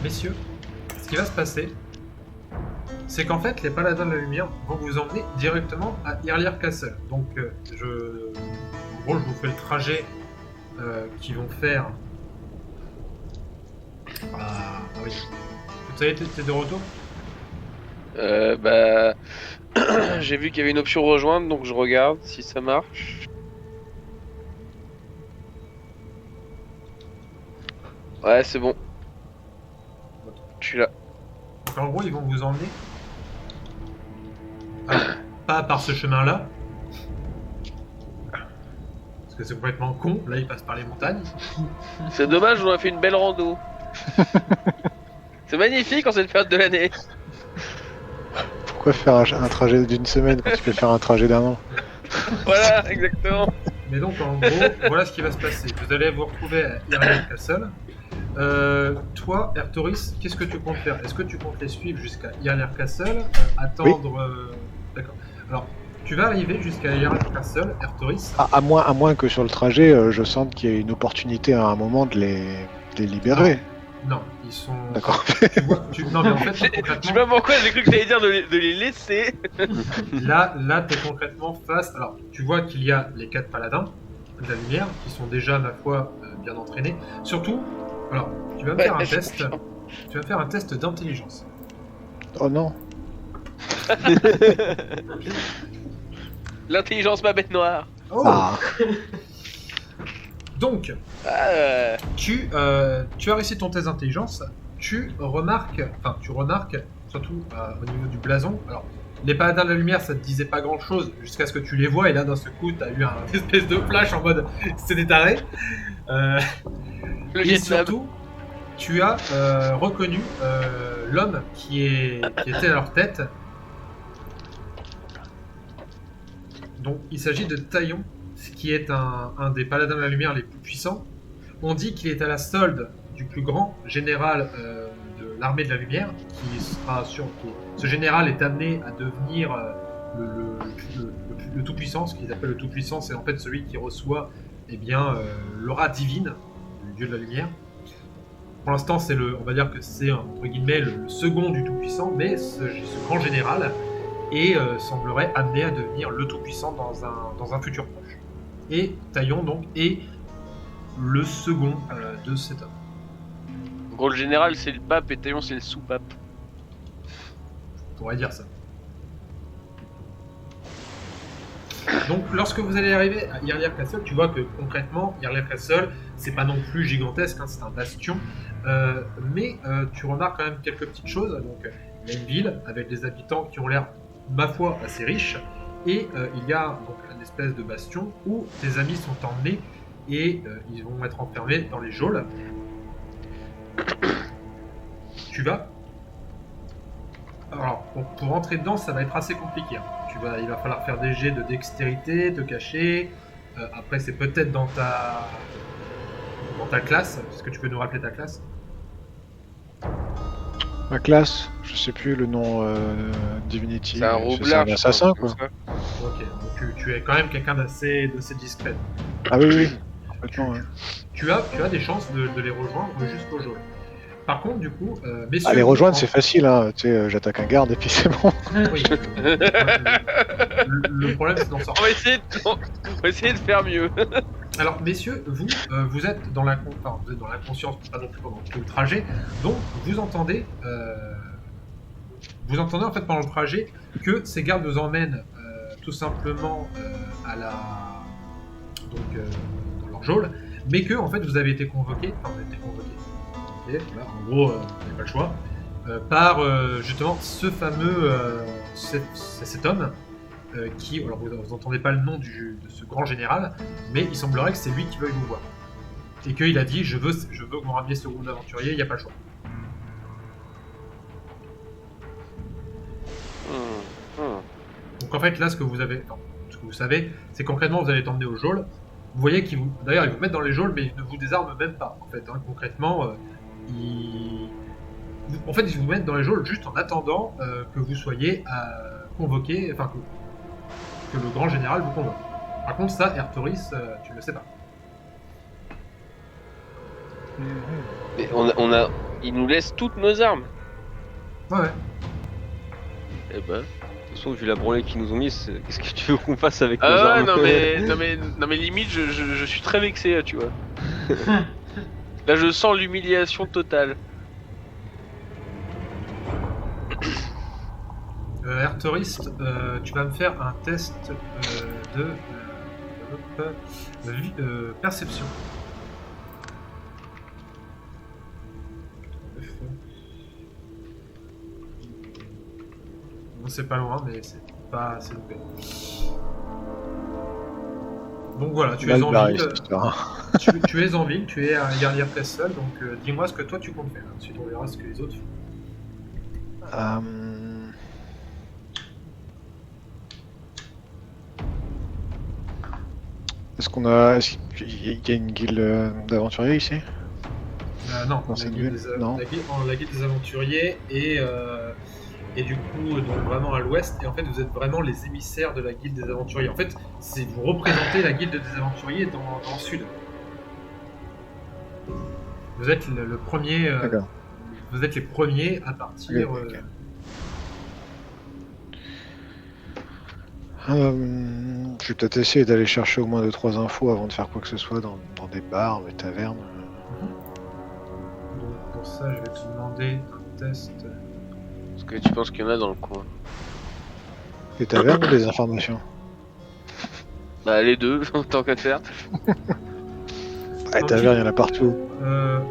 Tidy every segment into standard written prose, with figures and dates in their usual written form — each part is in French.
messieurs, ce qui va se passer, c'est qu'en fait, les paladins de la lumière vont vous emmener directement à Irlir Castle. Donc, en gros, je vous fais le trajet qu'ils vont faire. Ah oui. Vous savez, t'es de retour? Bah, j'ai vu qu'il y avait une option rejoindre, donc je regarde si ça marche. Ouais, c'est bon. Je suis là. Donc, en gros, ils vont vous emmener. Alors, pas par ce chemin-là. Parce que c'est complètement con. Là, ils passent par les montagnes. C'est dommage, on a fait une belle rando. C'est magnifique en cette période de l'année. Pourquoi faire un trajet d'une semaine quand tu peux faire un trajet d'un an? Voilà, exactement. Mais donc, en gros, voilà ce qui va se passer. Vous allez vous retrouver à Irlir Castle. Toi, Ertoris, qu'est-ce que tu comptes faire? Est-ce que tu comptes les suivre jusqu'à Irlir Castle? Attendre. D'accord. Alors, tu vas arriver jusqu'à Irlir Castle, Ertoris. À moins que sur le trajet, je sente qu'il y ait une opportunité à un moment de les libérer. Non, ils sont. D'accord. Non, mais en fait, Je sais concrètement, pas pourquoi j'ai cru que t'allais dire de les laisser. là, t'es concrètement face. Alors, tu vois qu'il y a les 4 paladins de la lumière qui sont déjà, ma foi, bien entraînés. Surtout, alors, tu vas me faire un test. Tu vas faire un test d'intelligence. Oh non. L'intelligence, ma bête noire. Oh. Ah. Donc, Ah, tu as réussi ton test d'intelligence. Tu remarques, surtout au niveau du blason. Alors, les paladins de la lumière, ça te disait pas grand chose jusqu'à ce que tu les vois, et là, d'un seul coup, t'as eu un espèce de flash en mode c'est des tarés. le Et Vietnam. surtout, tu as reconnu l'homme qui était à leur tête. Donc, il s'agit de Taillon, qui est un des paladins de la lumière les plus puissants. On dit qu'il est à la solde du plus grand général de l'armée de la lumière, qui sera ce général est amené à devenir le tout-puissant. Ce qu'ils appellent le tout-puissant, c'est en fait celui qui reçoit l'aura divine du dieu de la lumière. Pour l'instant, on va dire que c'est entre guillemets le second du tout-puissant, mais ce grand général semblerait amené à devenir le tout-puissant dans un futur proche. Et Taillon donc est le second de cet homme. En gros, le général, c'est le pape et Taillon, c'est le sous-pape. On pourrait dire ça. Donc, lorsque vous allez arriver à Irlir Castle, tu vois que concrètement, Irlir Castle, c'est pas non plus gigantesque, hein, c'est un bastion, mais tu remarques quand même quelques petites choses. Donc, il y a une ville avec des habitants qui ont l'air, ma foi, assez riches, et il y a donc une espèce de bastion où tes amis sont emmenés et ils vont être enfermés dans les geôles. Tu vas. Alors, pour rentrer dedans, ça va être assez compliqué. Hein. Il va falloir faire des jets de dextérité, te cacher. Après, c'est peut-être dans ta classe. Est-ce que tu peux nous rappeler ta classe? Ma classe, je sais plus le nom Divinity. C'est un mais roublard. C'est un assassin, je pense, quoi. Ok, donc tu es quand même quelqu'un d'assez discret. Ah oui, complètement. Ouais. Tu as des chances de les rejoindre jusqu'au geôle. Par contre, du coup, messieurs... Ah, les rejoindre, c'est facile, hein. Tu sais, j'attaque un garde et puis c'est bon. Oui. Le problème, c'est d'en sortir. On va essayer de faire mieux. Alors, messieurs, vous êtes dans l'inconscience, pas non plus pendant tout le trajet, donc vous entendez en fait pendant le trajet que ces gardes vous emmènent tout simplement dans leur geôle, mais que en fait vous avez été convoqués. Et, voilà, en gros, vous n'avez pas le choix, par justement ce fameux cet homme qui, alors vous n'entendez pas le nom de ce grand général, mais il semblerait que c'est lui qui veuille vous voir. Et qu'il a dit, je veux que vous rameniez ce groupe d'aventuriers, il n'y a pas le choix. Donc en fait là, ce que vous savez, c'est concrètement vous allez être emmené au geôle. Vous voyez d'ailleurs ils vous mettent dans les geôles, mais ils ne vous désarment même pas. En fait, hein, concrètement, ils vous mettent dans les geôles juste en attendant que vous soyez convoqué, enfin que le grand général vous convoque. Par contre, ça, Ertoris, tu ne le sais pas. Mais Il nous laisse toutes nos armes. Ouais. Eh ben. De toute façon, vu la branlée qu'ils nous ont mis, qu'est-ce que tu veux qu'on fasse avec nos Ah ouais, armes? non mais limite, je suis très vexé là, tu vois. Là, je sens l'humiliation totale. Airtourist, tu vas me faire un test de perception. Bon, c'est pas loin, mais c'est pas assez loupé. Donc voilà, tu es Mal en barré, ville. cette histoire. Tu es en ville, tu es à Yarlir Castle, donc dis-moi ce que toi tu comptes faire. Ensuite on verra ce que les autres font. Est-ce qu'il y a une guilde d'aventuriers ici? Non, Dans cette ville, non. la guilde des aventuriers et du coup donc vraiment à l'ouest. Et en fait vous êtes vraiment les émissaires de la guilde des aventuriers. En fait vous représentez la guilde des aventuriers dans le sud. Vous êtes le premier. D'accord. Vous êtes les premiers à partir. Ok. Je vais peut-être essayer d'aller chercher au moins 2-3 infos avant de faire quoi que ce soit dans des bars, des tavernes. Donc pour ça, je vais te demander un test. Est-ce que tu penses qu'il y en a dans le coin? Des tavernes ou des informations? Bah, les deux, tant qu'à faire. Ah, les tavernes, il y en a partout.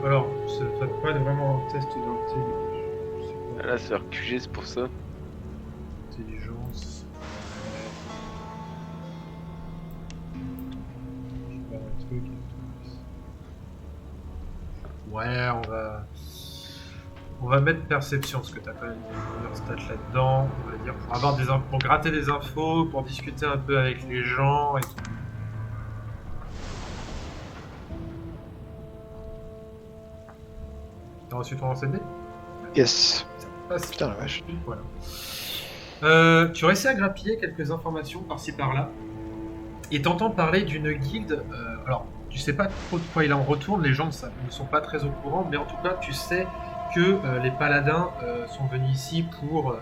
Alors, ça va pas être vraiment un test d'intelligence. Là, c'est QG, c'est pour ça. Intelligence. Je sais pas, un truc. Ouais, on va mettre perception, parce que t'as quand même une stat là-dedans, on va dire, pour avoir pour gratter des infos, pour discuter un peu avec les gens et tout. T'as reçu ton renseigné? Yes. Ça passe. Putain la vache. Voilà. Tu réussis à grappiller quelques informations par-ci par-là, et t'entends parler d'une guilde. Alors, tu sais pas trop de quoi il en retourne, les gens ne sont pas très au courant, mais en tout cas, tu sais que les paladins sont venus ici pour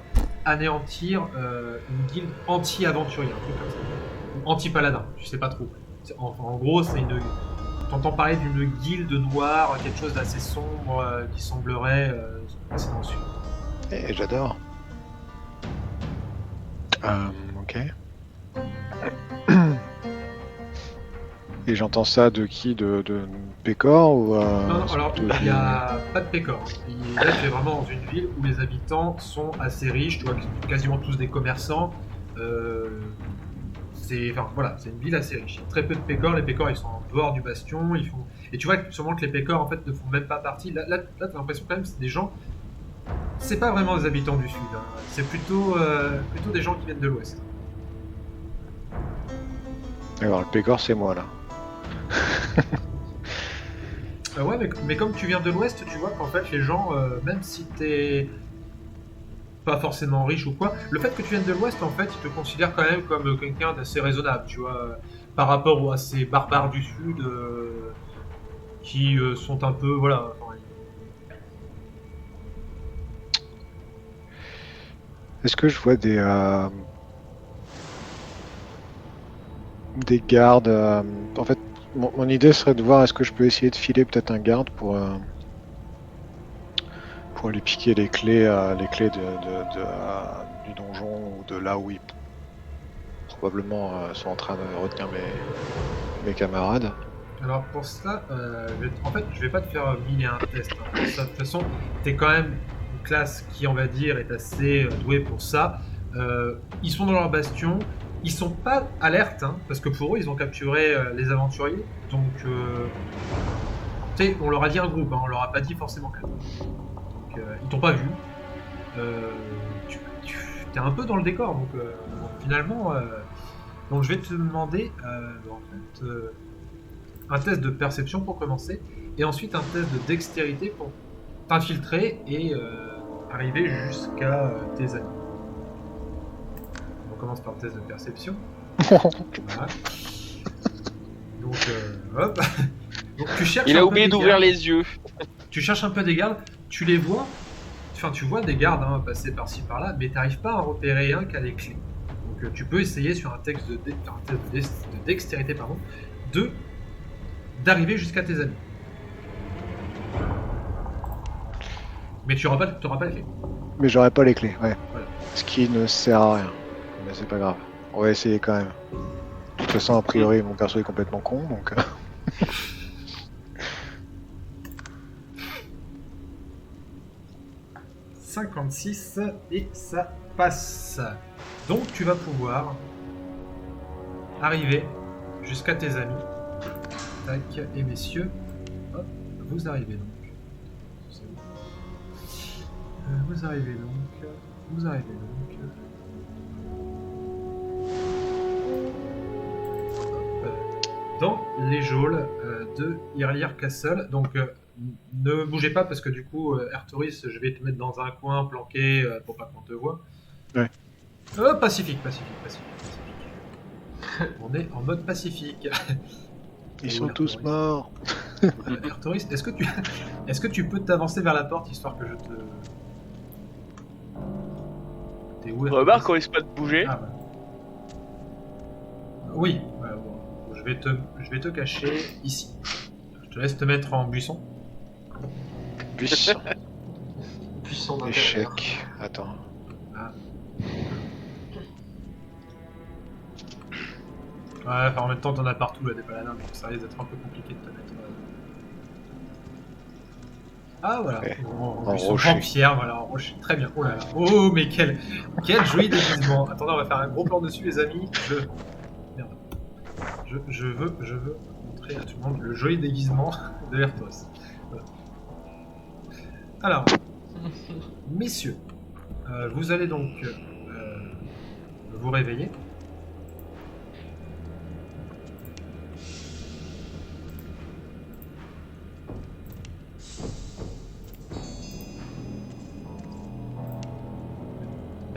anéantir une guilde anti-aventurier, un truc comme ça. Ou anti-paladin, tu sais pas trop. En gros, t'entends parler d'une guilde noire, quelque chose d'assez sombre qui semblerait se passer dans le sud. Eh, j'adore. Ok. Et j'entends ça de qui? De Pécor ou Non, alors de- il n'y a pas de Pécor. Là, tu es vraiment dans une ville où les habitants sont assez riches, tu vois, quasiment tous des commerçants. C'est une ville assez riche. Il y a très peu de Pécor. Les Pécor, ils sont en dehors du bastion. Et tu vois sûrement que les Pécor, en fait, ne font même pas partie. Là tu as l'impression quand même que c'est des gens. C'est pas vraiment des habitants du sud. Hein. C'est plutôt des gens qui viennent de l'ouest. Alors le Pécor c'est moi là. Ouais, mais comme tu viens de l'ouest, tu vois qu'en fait, les gens, même si t'es pas forcément riche ou quoi, le fait que tu viennes de l'ouest, en fait, ils te considèrent quand même comme quelqu'un d'assez raisonnable, tu vois, par rapport à ces barbares du sud qui sont un peu, voilà. Est-ce que je vois des gardes en fait, mon idée serait de voir est-ce que je peux essayer de filer peut-être un garde pour lui piquer les clés du donjon ou de là où ils probablement sont en train de retenir mes camarades. Alors pour ça, je vais pas te faire 1001 tests. Hein. Pour ça, de toute façon, t'es quand même une classe qui, on va dire, est assez douée pour ça. Ils sont dans leur bastion. Ils sont pas alertes, hein, parce que pour eux, ils ont capturé les aventuriers. Donc, tu sais, on leur a dit un groupe, hein, on leur a pas dit forcément quatre. Donc, ils t'ont pas vu. T'es un peu dans le décor, donc finalement, donc je vais te demander un test de perception pour commencer, et ensuite un test de dextérité pour t'infiltrer et arriver jusqu'à tes amis. On commence par le test de perception. Voilà. Donc, hop. Donc tu cherches. Il a oublié d'ouvrir les yeux. Tu cherches un peu des gardes. tu les vois, enfin tu vois des gardes hein, passer par-ci par-là, mais t'arrives pas à en repérer un qui a les clés. Donc tu peux essayer sur un test de dextérité pardon, d'arriver jusqu'à tes amis. Mais tu n'auras pas les clés. Mais j'aurais pas les clés, ouais. Voilà. Ce qui ne sert à rien. Mais c'est pas grave. On va essayer quand même. De toute façon, a priori, mon perso est complètement con, donc... 56 et ça passe. Donc tu vas pouvoir arriver jusqu'à tes amis. Tac, et messieurs, hop, vous arrivez donc. Vous arrivez donc. Vous arrivez donc. Hop, dans les geôles de Hyrlir Castle. Donc ne bougez pas parce que du coup, Ertoris, je vais te mettre dans un coin planqué pour pas qu'on te voit. Ouais. Pacifique. On est en mode pacifique. Ils sont tous morts. Ertoris, est-ce que tu peux t'avancer vers la porte histoire que je te... T'es où, Ertoris? Remarque, on risque pas de bouger. Ah, bah. Oui, bon, je vais te cacher ici. Je te laisse te mettre en buisson. Buisson. Puissant d'intérieur. Échec. Attends. Ah. Ouais, enfin, en même temps, t'en as partout là des paladins, donc ça risque d'être un peu compliqué de te mettre. Ah voilà, Ouais. en En buisson, rocher. en pierre, voilà, en rocher. Très bien. Oh là là. Oh, mais quel joli déguisement. Attendez, on va faire un gros plan dessus, les amis. Merde. Je veux montrer à tout le monde le joli déguisement de Ertos. Voilà. Alors, messieurs, vous allez donc vous réveiller.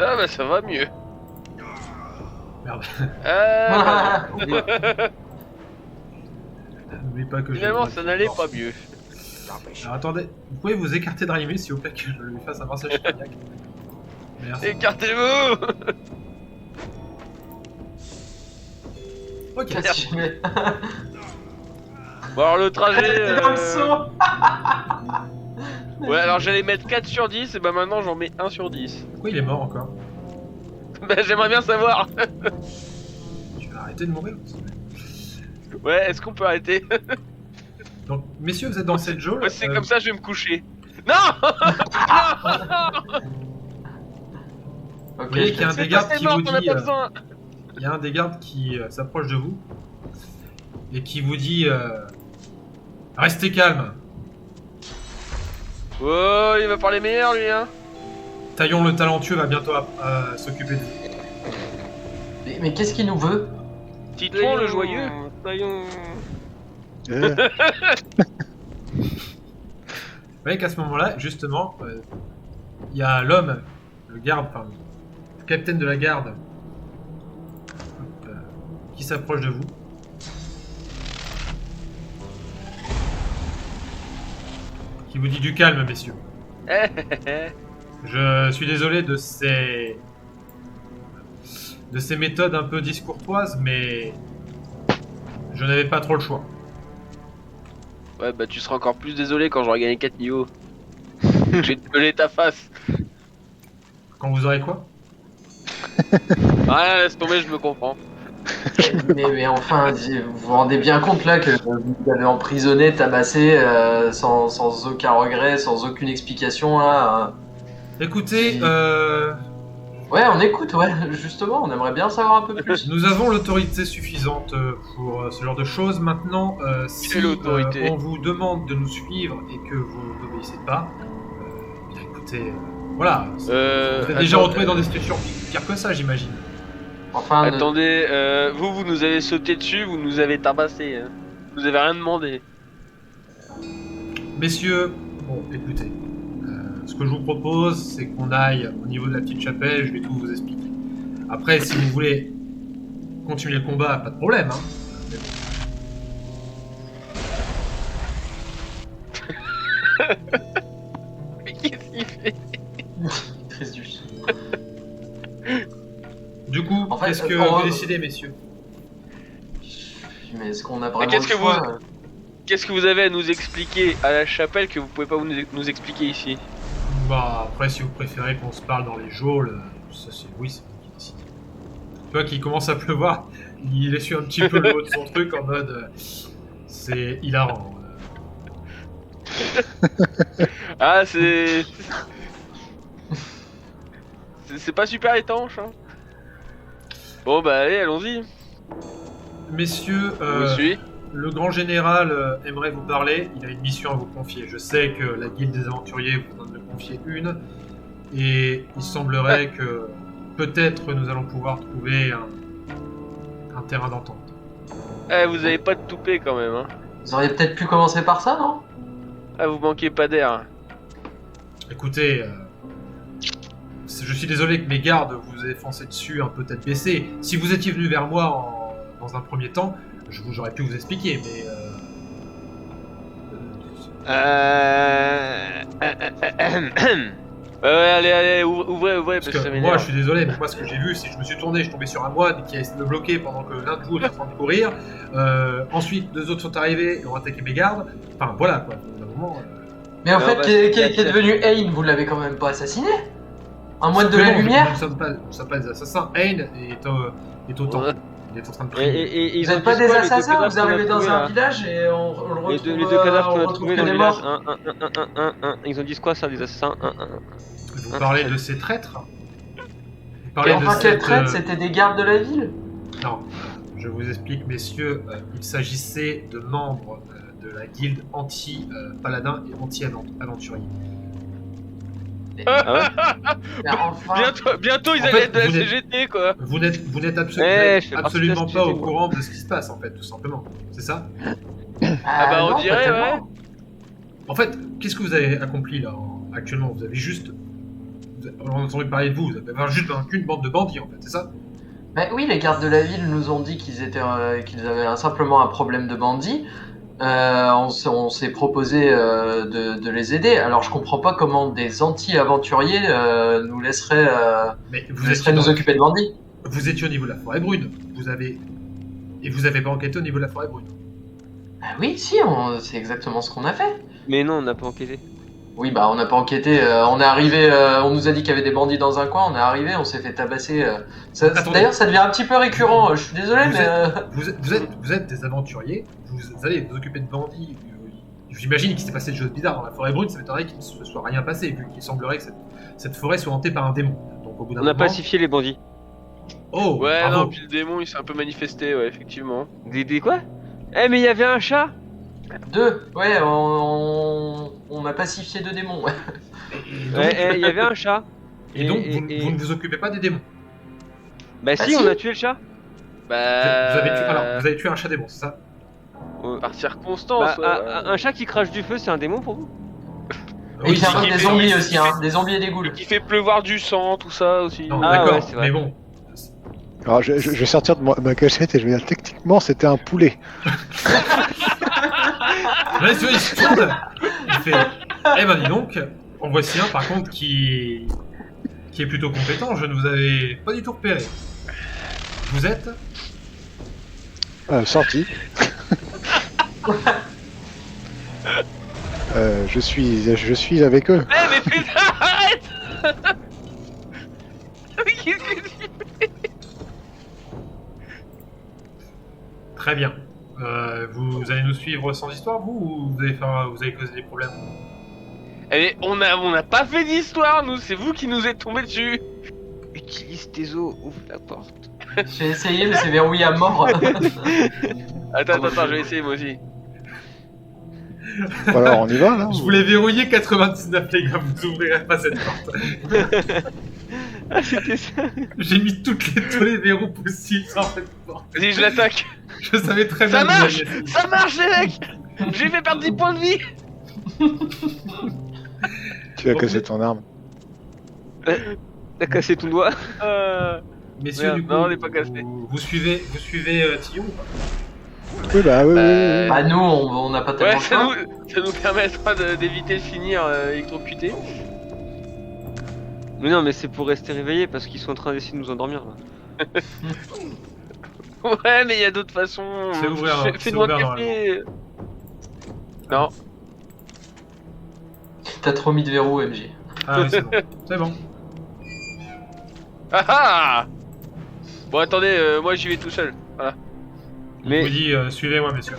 Ah bah ça va mieux. Merde. N'oublie pas que Finalement j'ai- ça n'allait pas mieux. Alors attendez, vous pouvez vous écarter de Raimé s'il vous plaît que je lui fasse un massage cardiaque. Merci. Écartez-vous. Ok. Qu'est-ce que tu mets Bon alors le trajet... Dans le saut. Ouais alors j'allais mettre 4 sur 10 et bah maintenant j'en mets 1 sur 10. Pourquoi il est mort encore? Bah j'aimerais bien savoir. Tu vas arrêter de mourir. Ouais est-ce qu'on peut arrêter? Donc messieurs, vous êtes dans cette geôle. Ouais, c'est comme ça je vais me coucher. Non. Ok, Vous voyez qu'il y a un je- des gardes C'est qui mort, vous on a dit, pas besoin. il y a un des gardes qui s'approche de vous et qui vous dit restez calme. Oh il va parler meilleur lui hein. Taillon le talentueux va bientôt s'occuper de vous. Mais qu'est-ce qu'il nous veut? Titouan le joyeux. Taillon. Euh, Vous voyez qu'à ce moment-là, justement, il y a l'homme, le garde, enfin, le capitaine de la garde, qui s'approche de vous. Qui vous dit du calme, messieurs. Je suis désolé de ces méthodes un peu discourtoises, mais je n'avais pas trop le choix. Ouais bah tu seras encore plus désolé quand j'aurai gagné 4 niveaux. J'ai gueulé ta face. Quand vous aurez quoi? Ah laisse tomber je me comprends. Mais enfin, vous vous rendez bien compte là que vous avez emprisonné, tabassé sans aucun regret, sans aucune explication là. Écoutez, Ouais, on écoute, ouais, justement, on aimerait bien savoir un peu plus. nous avons l'autorité suffisante pour ce genre de choses. Maintenant, si Quelle autorité on vous demande de nous suivre et que vous n'obéissez pas, bien écoutez, voilà. Vous êtes déjà attends, retrouvé dans des situations pires que ça, j'imagine. Enfin, Attendez, vous nous avez sauté dessus, vous nous avez tabassé. Hein. Vous avez rien demandé. Messieurs, bon, écoutez, ce que je vous propose, c'est qu'on aille au niveau de la petite chapelle, je vais tout vous expliquer. Après, si vous voulez continuer le combat, pas de problème, hein. Triste du chien. Du coup, En fait, qu'est-ce que on- vous décidez, messieurs? Mais est-ce qu'on a vraiment qu'est-ce le que choix Qu'est-ce que vous avez à nous expliquer à la chapelle que vous pouvez pas nous expliquer ici? Bah, après, si vous préférez qu'on se parle dans les geôles, ça c'est oui, c'est vous qui décidez. Tu vois qu'il commence à pleuvoir, il essuie un petit peu le haut de son truc en mode. C'est hilarant. Ah, c'est pas super étanche. Hein. Bon bah allez, allons-y. Messieurs, Je vous suis. le grand général aimerait vous parler, il a une mission à vous confier. Je sais que la guilde des aventuriers vous en a confié une, et il semblerait que peut-être nous allons pouvoir trouver un terrain d'entente. Eh, vous avez pas de toupet quand même. Hein. Vous auriez peut-être pu commencer par ça, non? Ah, vous manquez pas d'air. Écoutez, je suis désolé que mes gardes vous aient foncé dessus un peu tête baissée. Si vous étiez venu vers moi dans un premier temps, j'aurais pu vous expliquer, mais... Ouais, allez, ouvrez, Parce parce que ça que moi, m'énerve. je suis désolé, mais moi, ce que j'ai vu, c'est que je me suis tourné, je suis tombé sur un moine qui a essayé de me bloquer pendant que l'un de vous était en train de courir. Ensuite, deux autres sont arrivés et ont attaqué mes gardes. Enfin, voilà, quoi. Au bout d'un moment, Mais en Non, fait, bah, qui est c'est- devenu Ayn, vous l'avez quand même pas assassiné? Un moine de non, la nous lumière? ne sommes pas des assassins. Ayn est au temple. Ouais. Il est en train de prier. ils Vous ont n'êtes pas dit des quoi, les deux assassins, cadavres vous qu'on a arrivez dans trouvés, un là village et on le retrouve, Les deux cadavres qu'on on a retrouve trouvés que dans le des village. morts. Ils ont dit quoi ça, des assassins? Vous parlez de ces traîtres Vous parlez Et enfin, de quelle cette... traite? C'était des gardes de la ville? Non, je vous explique, messieurs, il s'agissait de membres de la guilde anti-paladin et anti-aventurier. Ah ouais? Mais enfin, Bientôt ils En allaient fait, être de la vous n'êtes- CGT quoi. Vous n'êtes je fais partie absolument de la pas au société, moi. courant de ce qui se passe, en fait, tout simplement. C'est ça? Ah bah on non, pas dirait, tellement. ouais. En fait, qu'est-ce que vous avez accompli, là, actuellement? Vous avez juste... On a entendu parler de vous, vous avez juste vaincu une bande de bandits, en fait, c'est ça? Ben oui, les gardes de la ville nous ont dit qu'ils avaient simplement un problème de bandits. On s'est proposé de les aider. Alors je comprends pas comment des anti-aventuriers nous laisseraient, Mais nous occuper de bandits. Vous étiez au niveau de la forêt brune. Et vous avez pas enquêté au niveau de la forêt brune. Ben oui, si, c'est exactement ce qu'on a fait. Mais non, on n'a pas enquêté. Oui, bah on n'a pas enquêté. On est arrivé, on nous a dit qu'il y avait des bandits dans un coin. On est arrivé, on s'est fait tabasser. Attendez. D'ailleurs, ça devient un petit peu récurrent. Je suis désolé, Vous mais Vous êtes des aventuriers, vous allez vous occuper de bandits. J'imagine qu'il s'est passé des choses bizarres dans la forêt brune, ça m'étonnerait qu'il ne se soit rien passé, vu qu'il semblerait que cette forêt soit hantée par un démon. Donc au bout d'un On a moment... pacifié les bandits. Oh, Ouais, bravo. non, puis le démon il s'est un peu manifesté, ouais, effectivement. Des quoi? Eh, mais il y avait un chat! ouais, on a pacifié deux démons. Ouais. Et donc- Ouais, il y avait un chat. et donc, vous ne vous occupez pas des démons. Bah si, si. on a tué le chat. Vous Bah. avez tué un chat démon, c'est ça? Par circonstance. Bah, ouais. un chat qui crache du feu, c'est un démon pour vous? Et puis c'est- des fait- zombies il- aussi, il hein, fait- des zombies et des ghouls. Qui fait pleuvoir du sang, tout ça aussi. Non, Ah, d'accord, ouais, c'est vrai. mais bon. Alors je vais sortir de ma cachette et je vais dire techniquement c'était un poulet. Là, tu vois, il se tourne, il fait... Eh ben dis donc, en voici un par contre qui est plutôt compétent, je ne vous avais pas du tout repéré. Vous êtes... Sorti. Je suis avec eux. Eh mais putain, arrête. Qu'est-ce que tu fais? Très bien. Vous allez nous suivre sans histoire, vous, ou vous allez causer des problèmes? Eh, on n'a pas fait d'histoire, nous, c'est vous qui nous êtes tombés dessus. Utilise tes os, ouvre la porte. J'ai essayé, mais c'est verrouillé à mort. Attends, je vais essayer moi aussi. Alors on y va là Je voulais verrouiller 99, les gars, vous ouvrirez pas cette porte. Ah, c'était ça. J'ai mis tous les verrous possibles sur cette porte. Vas-y, je l'attaque. Je savais très Ça bien que vous marche. alliez essayer. Ça marche, les mecs. J'ai fait perdre 10 points de vie. Tu as Bon, cassé mais- ton arme. T'as cassé ton doigt. Messieurs, Merde, du coup, non, on n'est pas cassé. vous suivez Tillon ou pas? Oui bah oui. Bah nous, on n'a pas tellement Ouais, le choix. ça nous permettra d'éviter de finir électrocuté. Mais non, mais c'est pour rester réveillé parce qu'ils sont en train d'essayer de nous endormir là. Ouais, mais il y a d'autres façons. C'est ouvert, hein, c'est Fais-nous un ouvert, café. Non. T'as trop mis de verrou, MJ. Ah oui, c'est bon. C'est bon. Ah ah. Bon, attendez, moi j'y vais tout seul. Voilà. Je Mais vous dis, suivez-moi, messieurs.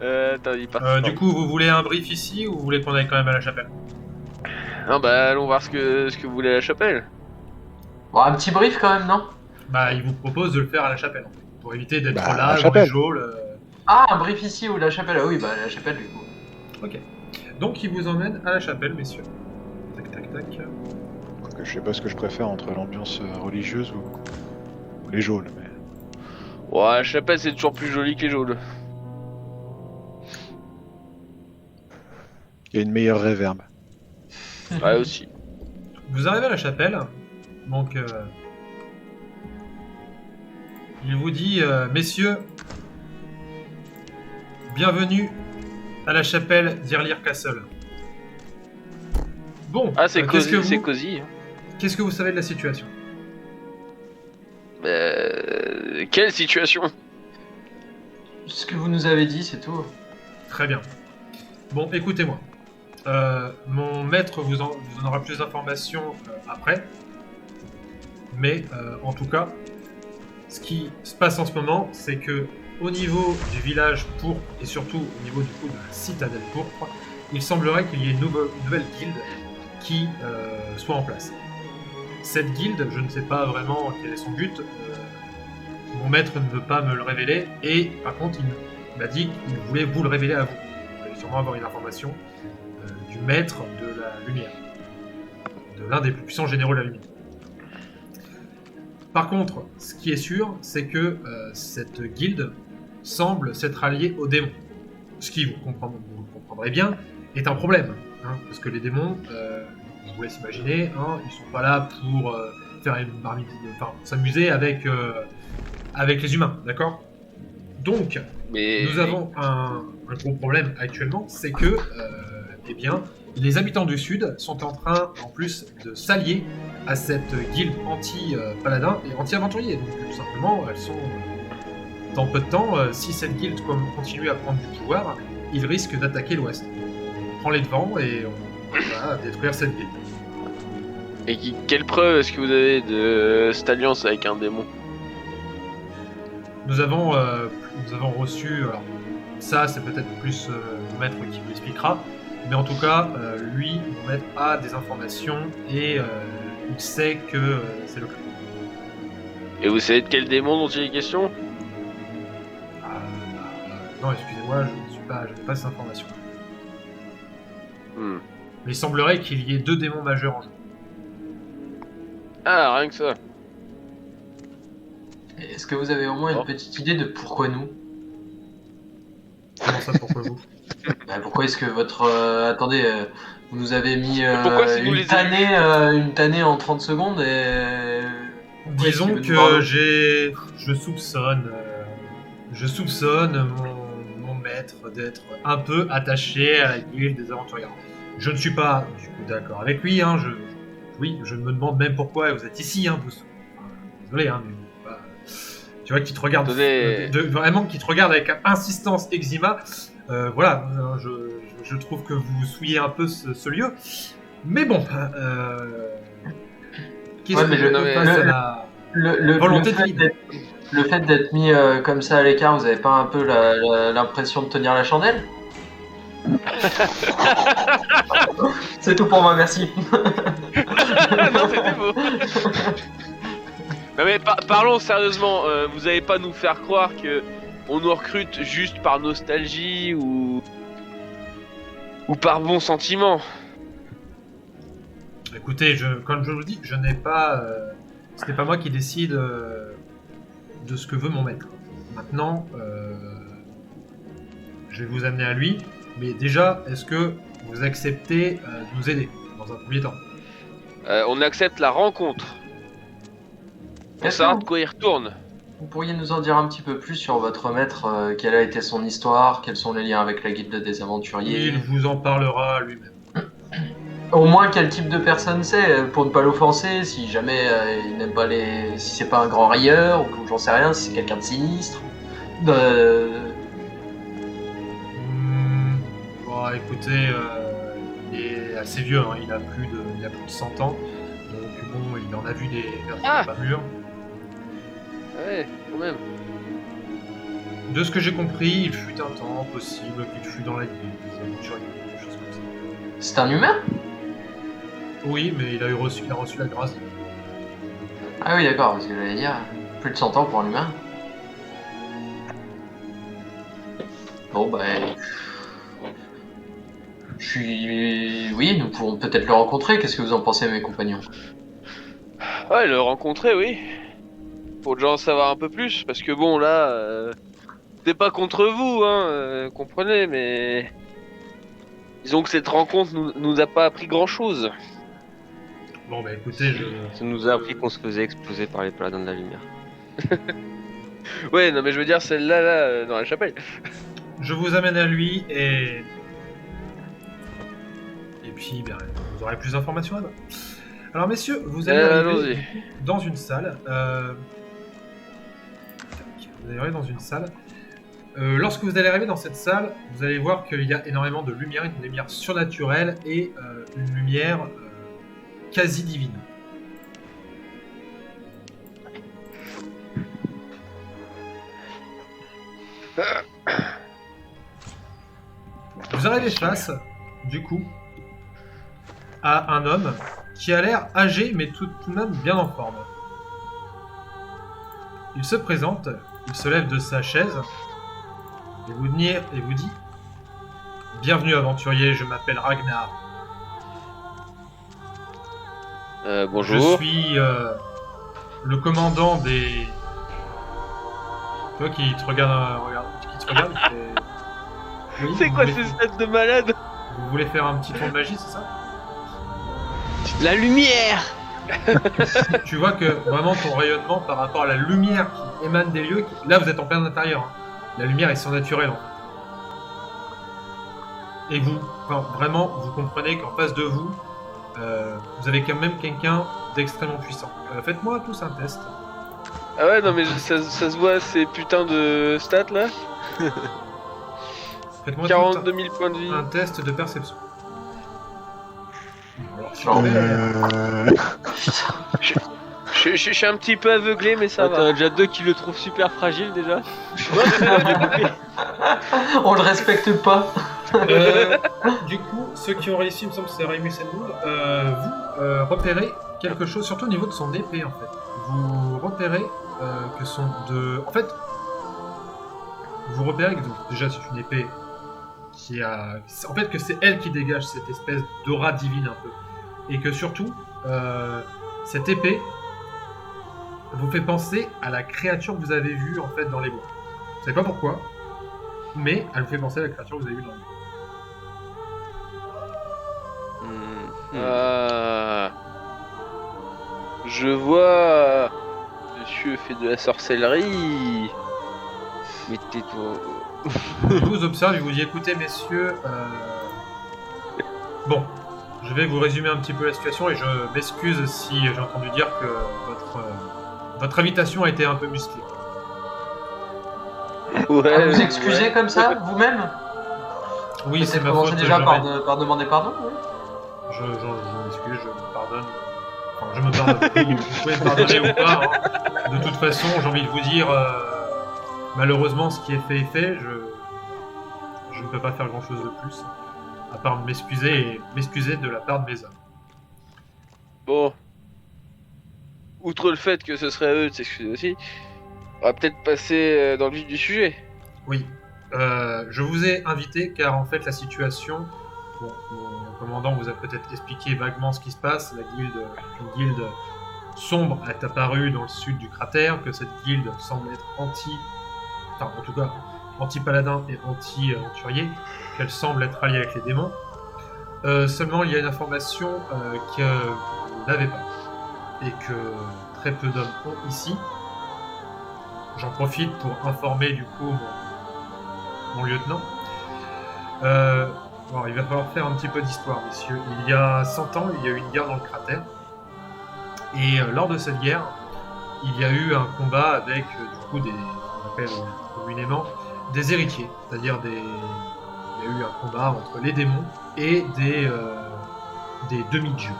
Attends, il part. Du coup, vous voulez un brief ici ou vous voulez qu'on aille quand même à la chapelle? Non, bah allons voir ce que vous voulez à la chapelle. Bon, un petit brief quand même, non? Bah, il vous propose de le faire à la chapelle, en fait, pour éviter d'être Bah, à la là dans les chapelle. geôles. Ah, un brief ici ou la chapelle? Ah oui, bah la chapelle du coup. Ok. Donc, il vous emmène à la chapelle, messieurs. Tac, tac, tac. Quoique je sais pas ce que je préfère entre l'ambiance religieuse ou les geôles, mais... Ouais, la chapelle c'est toujours plus joli que les geôles. Il y a une meilleure réverbe. Ouais, aussi. Vous arrivez à la chapelle, donc il vous dit, messieurs, bienvenue à la chapelle d'Irlir Castle. Bon, Ah, c'est qu'est-ce cosy, que c'est vous, cosy. qu'est-ce que vous savez de la situation? Quelle situation? Ce que vous nous avez dit, c'est tout. Très bien. Bon, écoutez-moi. Mon maître vous en aura plus d'informations après. Mais en tout cas, ce qui se passe en ce moment, c'est que au niveau du village pourpre et surtout au niveau du coup de la citadelle pourpre, il semblerait qu'il y ait une nouvelle guilde qui soit en place. Cette guilde, je ne sais pas vraiment quel est son but. Mon maître ne veut pas me le révéler et par contre il m'a dit qu'il voulait vous le révéler à vous. Vous allez sûrement avoir une information du maître de la lumière, de l'un des plus puissants généraux de la lumière. Par contre, ce qui est sûr, c'est que cette guilde semble s'être alliée aux démons. Ce qui, vous comprendrez bien, est un problème. Hein, parce que les démons, je vous laisse imaginer, hein, ils sont pas là pour faire une s'amuser avec les humains, d'accord? Donc, Mais... nous avons un gros problème actuellement, c'est que, eh bien, les habitants du Sud sont en train, en plus, de s'allier à cette guilde anti-paladin et anti-aventurier. Donc, tout simplement, elles sont, dans peu de temps, si cette guilde continue à prendre du pouvoir, ils risquent d'attaquer l'Ouest. On prend les devants et on va détruire cette guilde. Et quelle preuve est-ce que vous avez de cette alliance avec un démon? Nous avons reçu, alors ça c'est peut-être plus mon maître qui vous l'expliquera, mais en tout cas, lui, mon maître a des informations et il sait que c'est le cas. Et vous savez de quel démon dont il est question? Non, excusez-moi, je n'ai pas ces informations. Hmm. Mais il semblerait qu'il y ait 2 démons majeurs en jeu. Ah, rien que ça. Est-ce que vous avez au moins une petite idée de pourquoi nous? Comment ça, pourquoi vous? Bah, pourquoi est-ce que votre... attendez, vous nous avez mis Pourquoi c'est nous les une tannée en 30 secondes et... Disons que je soupçonne mon maître d'être un peu attaché à la guilde des aventuriers. Je ne suis pas du coup d'accord avec lui, hein, oui, je me demande même pourquoi vous êtes ici, hein, désolé, hein, mais tu vois, qui te regarde, vraiment qui te regarde avec insistance Exima, voilà, je trouve que vous souillez un peu ce lieu, mais bon, qu'est-ce que je peux passer à la volonté de guide. Le fait d'être mis comme ça à l'écart, vous avez pas un peu l'impression de tenir la chandelle? C'est tout pour moi, merci. Non, c'était beau. Non mais parlons sérieusement, vous allez pas nous faire croire que on nous recrute juste par nostalgie ou par bon sentiment. Écoutez, comme je vous le dis, ce n'est pas moi qui décide de ce que veut mon maître. Maintenant, je vais vous amener à lui, mais déjà, est-ce que vous acceptez de nous aider dans un premier temps? On accepte la rencontre. Pour savoir de quoi il retourne. Vous pourriez nous en dire un petit peu plus sur votre maître, quelle a été son histoire, quels sont les liens avec la guilde des aventuriers? Il vous en parlera lui-même. Au moins quel type de personne c'est, pour ne pas l'offenser, si jamais il n'aime pas les. Si c'est pas un grand rieur, ou j'en sais rien, si c'est quelqu'un de sinistre. Bon, écoutez, il est assez vieux, hein, il a plus de 100 ans. Donc bon, il en a vu des personnes pas mûres. Ouais, quand même. De ce que j'ai compris, il fut un temps possible qu'il fût dans la guilde, des aventuriers, des choses comme ça. C'est un humain? Oui, mais il a reçu la grâce. Ah oui, d'accord, parce que j'allais dire, plus de 100 ans pour un humain. Bon, bah. Oui, nous pourrons peut-être le rencontrer. Qu'est-ce que vous en pensez, mes compagnons? Ouais, le rencontrer, oui. Faut déjà en savoir un peu plus, parce que bon, là, c'est pas contre vous, hein, comprenez, mais... Disons que cette rencontre nous a pas appris grand-chose. Bon, bah écoutez, Ça nous a appris qu'on se faisait exploser par les paladins de la lumière. Ouais, non mais je veux dire celle-là, là, dans la chapelle. je vous amène à lui et puis ben, vous aurez plus d'informations là-bas. Alors messieurs, vous allez arriver du coup, dans une salle. Vous allez arriver dans une salle. Lorsque vous allez arriver dans cette salle, vous allez voir qu'il y a énormément de lumière, une lumière surnaturelle et une lumière quasi divine. Vous arrivez face, du coup, à un homme qui a l'air âgé mais tout de même bien en forme. Il se présente, il se lève de sa chaise et vous dit « Bienvenue aventurier, je m'appelle Ragnar. Bonjour. Je suis le commandant des... » Toi qui te regarde, oui, C'est quoi ces stats de malade? Vous voulez faire un petit tour de magie, c'est ça? La lumière! Tu vois que vraiment ton rayonnement par rapport à la lumière qui émane des lieux, là vous êtes en plein intérieur, hein. La lumière est surnaturelle en fait. Et vous, vraiment, vous comprenez qu'en face de vous, vous avez quand même quelqu'un d'extrêmement puissant. Faites-moi tous un test. Ah ouais, non mais ça se voit ces putains de stats là. Faites-moi 42 000 points de vie. un test de perception. Alors, Je suis un petit peu aveuglé mais ça T'en va. as déjà deux qui le trouvent super fragile déjà. On le respecte pas. Du coup, ceux qui ont réussi, il me semble que c'est Raimus et Moore, vous repérez quelque chose, surtout au niveau de son épée en fait. Vous repérez que son de... En fait, vous repérez que donc, déjà c'est une épée qui a... En fait que c'est elle qui dégage cette espèce d'aura divine un peu. Et que surtout, cette épée vous fait penser à la créature que vous avez vue en fait dans les bois. Vous savez pas pourquoi, mais elle vous fait penser à la créature que vous avez vue dans les bois. Je vois. Monsieur fait de la sorcellerie. Mais tais-toi. Il vous observe, il vous dit écoutez messieurs, bon, je vais vous résumer un petit peu la situation et je m'excuse si j'ai entendu dire que votre invitation a été un peu musclée. Ouais. Vous excusez comme ça, vous-même? Oui, c'est ma commencé faute. déjà par demander pardon, oui. Je m'excuse, je me pardonne. Enfin, je me pardonne. Oui, vous pouvez me pardonner ou pas. Hein. De toute façon, j'ai envie de vous dire, malheureusement, ce qui est fait est fait. Je ne peux pas faire grand-chose de plus, à part m'excuser de la part de mes hommes. Bon. Outre le fait que ce serait à eux de s'excuser aussi, on va peut-être passer dans le vif du sujet. Oui. Je vous ai invité car en fait la situation, bon, mon commandant vous a peut-être expliqué vaguement ce qui se passe. Une guilde sombre est apparue dans le sud du cratère, que cette guilde semble être anti-paladin et anti-aventurier, qu'elle semble être alliée avec les démons. Seulement il y a une information que vous n'avez pas et que très peu d'hommes ont ici. J'en profite pour informer du coup mon lieutenant. Alors, il va falloir faire un petit peu d'histoire, messieurs. Il y a 100 ans, il y a eu une guerre dans le cratère. Et lors de cette guerre, il y a eu un combat avec, du coup, on appelle communément des héritiers. C'est-à-dire il y a eu un combat entre les démons et des demi-dieux.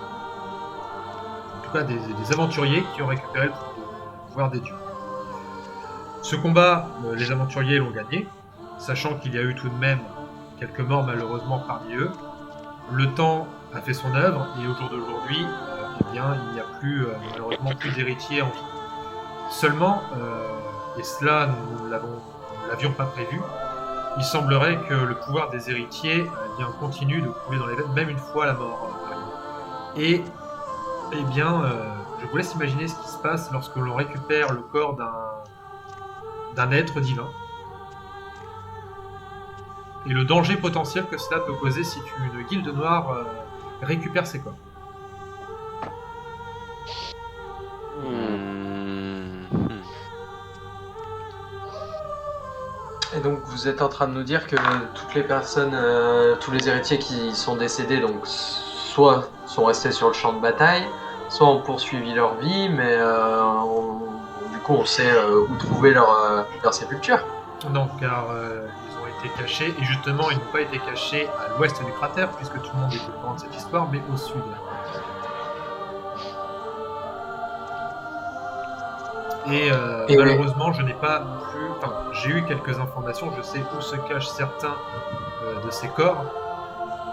En tout cas, des aventuriers qui ont récupéré le pouvoir des dieux. Ce combat, les aventuriers l'ont gagné, sachant qu'il y a eu tout de même quelques morts malheureusement parmi eux. Le temps a fait son œuvre et au jour d'aujourd'hui, eh bien, il n'y a plus malheureusement plus d'héritiers entre eux. Seulement, et cela nous l'avions pas prévu, il semblerait que le pouvoir des héritiers eh bien, continue de couler dans les veines, même une fois la mort arrive. Et eh bien, je vous laisse imaginer ce qui se passe lorsque l'on récupère le corps d'un être divin. Et le danger potentiel que cela peut causer si une guilde noire récupère ses corps. Et donc vous êtes en train de nous dire que toutes les personnes, tous les héritiers qui sont décédés, donc soit sont restés sur le champ de bataille, soit ont poursuivi leur vie, mais du coup on sait où trouver leur sépulture. Non, car ils ont été cachés, et justement ils n'ont pas été cachés à l'ouest du cratère, puisque tout le monde est au courant de cette histoire, mais au sud. Et malheureusement, je n'ai pas pu. Enfin, j'ai eu quelques informations, je sais où se cachent certains de ces corps.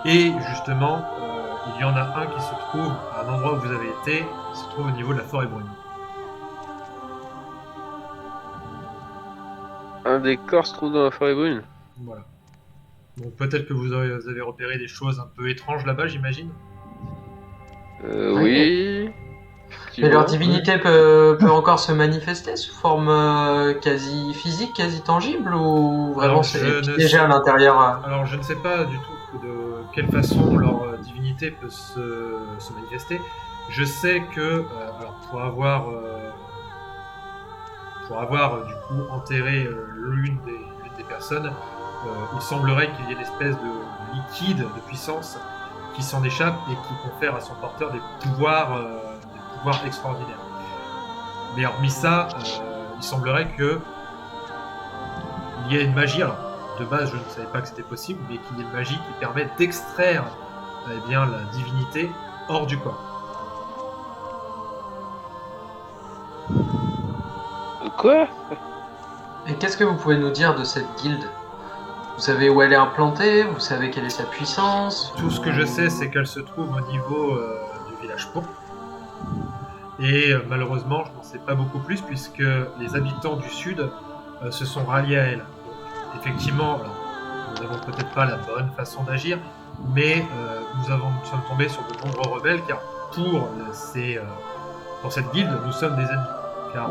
Et justement, il y en a un qui se trouve à un endroit où vous avez été, qui se trouve au niveau de la forêt brune. Un des corps se trouve dans la forêt brune. Voilà. Donc peut-être que vous avez repéré des choses un peu étranges là-bas, j'imagine. Oui. Mais leur divinité peut encore se manifester sous forme quasi physique, quasi tangible, ou vraiment Alors, c'est déjà à l'intérieur Alors je ne sais pas du tout de quelle façon leur divinité peut se manifester. Je sais que alors, pour avoir du coup enterré l'une des personnes, il semblerait qu'il y ait une espèce de liquide de puissance qui s'en échappe et qui confère à son porteur des pouvoirs extraordinaires. Mais hormis ça, il semblerait que il y ait une magie. Alors, de base, je ne savais pas que c'était possible, mais qu'il y ait une magie qui permet d'extraire eh bien, la divinité hors du corps. Quoi? Et qu'est-ce que vous pouvez nous dire de cette guilde? Vous savez où elle est implantée? Vous savez quelle est sa puissance? Tout ce que je sais, c'est qu'elle se trouve au niveau du village pourpre. Et malheureusement, je n'en sais pas beaucoup plus, puisque les habitants du sud se sont ralliés à elle. Donc, effectivement, alors, nous n'avons peut-être pas la bonne façon d'agir, mais nous sommes tombés sur de nombreux rebelles, car pour cette guilde, nous sommes des ennemis. Car